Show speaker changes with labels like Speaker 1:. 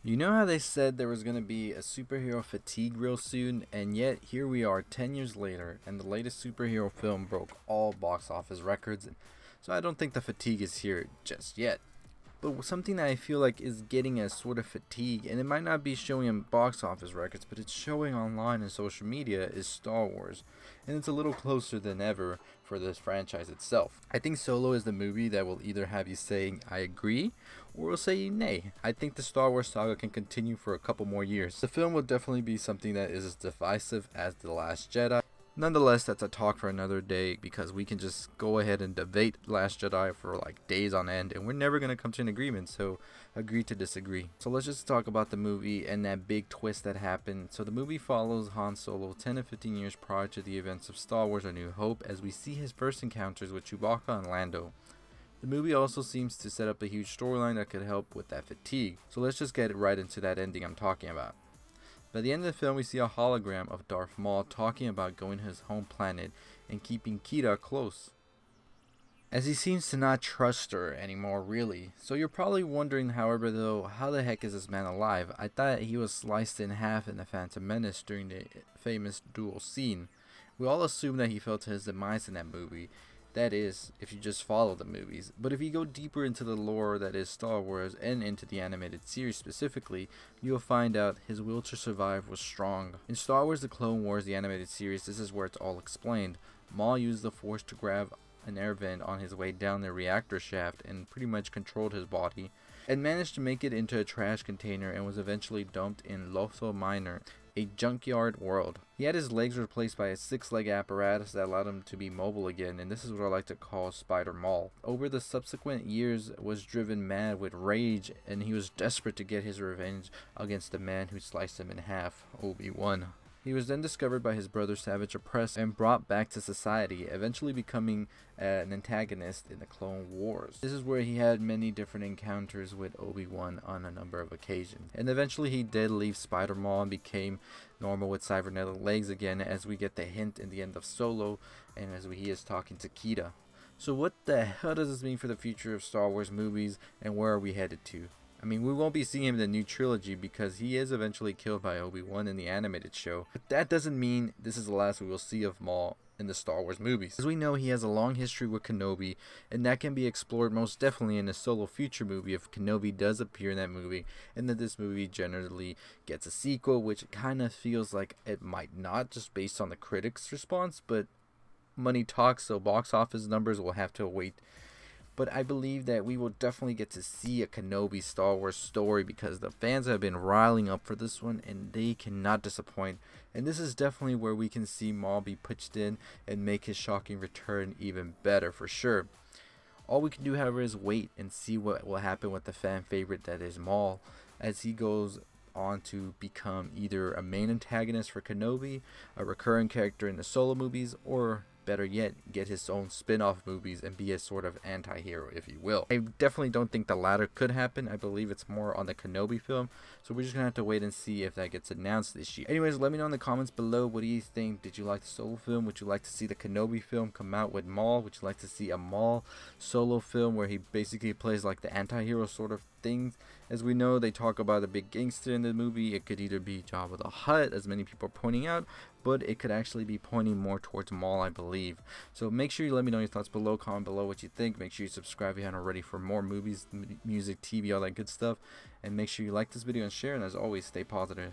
Speaker 1: You know how they said there was going to be a superhero fatigue real soon, and yet here we are 10 years later, and the latest superhero film broke all box office records, so I don't think the fatigue is here just yet. But something that I feel like is getting a sort of fatigue, and it might not be showing in box office records, but it's showing online and social media, is Star Wars. And it's a little closer than ever for this franchise itself. I think Solo is the movie that will either have you saying, I agree, or will say nay. I think the Star Wars saga can continue for a couple more years. The film will definitely be something that is as divisive as The Last Jedi. Nonetheless, that's a talk for another day, because we can just go ahead and debate Last Jedi for like days on end, and we're never going to come to an agreement, so agree to disagree. So let's just talk about the movie and that big twist that happened. So the movie follows Han Solo 10 to 15 years prior to the events of Star Wars A New Hope, as we see his first encounters with Chewbacca and Lando. The movie also seems to set up a huge storyline that could help with that fatigue, so let's just get right into that ending I'm talking about. By the end of the film, we see a hologram of Darth Maul talking about going to his home planet and keeping Kira close, as he seems to not trust her anymore really. So you're probably wondering, however, though, how the heck is this man alive? I thought he was sliced in half in the Phantom Menace during the famous duel scene. We all assume that he fell to his demise in that movie. That is, if you just follow the movies. But if you go deeper into the lore that is Star Wars, and into the animated series specifically, you'll find out his will to survive was strong. In Star Wars The Clone Wars, the animated series, this is where it's all explained. Maul used the Force to grab an air vent on his way down the reactor shaft and pretty much controlled his body, and managed to make it into a trash container, and was eventually dumped in Lotho Minor, a junkyard world. He had his legs replaced by a 6-leg apparatus that allowed him to be mobile again, and this is what I like to call Spider Maul. Over the subsequent years was driven mad with rage, and he was desperate to get his revenge against the man who sliced him in half, Obi-Wan. He was then discovered by his brother Savage Opress and brought back to society, eventually becoming an antagonist in the Clone Wars. This is where he had many different encounters with Obi-Wan on a number of occasions. And eventually he did leave Spider-Maul and became normal with cybernetic legs again, as we get the hint in the end of Solo, and as he is talking to Kira. So what the hell does this mean for the future of Star Wars movies, and where are we headed to? I mean, we won't be seeing him in the new trilogy because he is eventually killed by Obi-Wan in the animated show. But that doesn't mean this is the last we will see of Maul in the Star Wars movies. As we know, he has a long history with Kenobi, and that can be explored most definitely in a Solo future movie if Kenobi does appear in that movie, and that this movie generally gets a sequel, which kind of feels like it might not, just based on the critics' response, but money talks, so box office numbers will have to wait. But I believe that we will definitely get to see a Kenobi Star Wars story, because the fans have been riling up for this one and they cannot disappoint. And this is definitely where we can see Maul be pitched in and make his shocking return even better for sure. All we can do, however, is wait and see what will happen with the fan favorite that is Maul, as he goes on to become either a main antagonist for Kenobi, a recurring character in the Solo movies, or better yet, get his own spin-off movies and be a sort of anti-hero, if you will. I definitely don't think the latter could happen. I believe it's more on the Kenobi film, so we're just gonna have to wait and see if that gets announced this year. Anyways, let me know in the comments below, what do you think? Did you like the Solo film? Would you like to see the Kenobi film come out with Maul? Would you like to see a Maul Solo film where he basically plays like the anti-hero sort of things? As we know, they talk about a big gangster in the movie. It could either be Jabba the Hutt, as many people are pointing out, but it could actually be pointing more towards Maul, I believe. So make sure you let me know your thoughts below. Comment below what you think. Make sure you subscribe if you haven't already for more movies, music, TV, all that good stuff. And make sure you like this video and share. And as always, stay positive.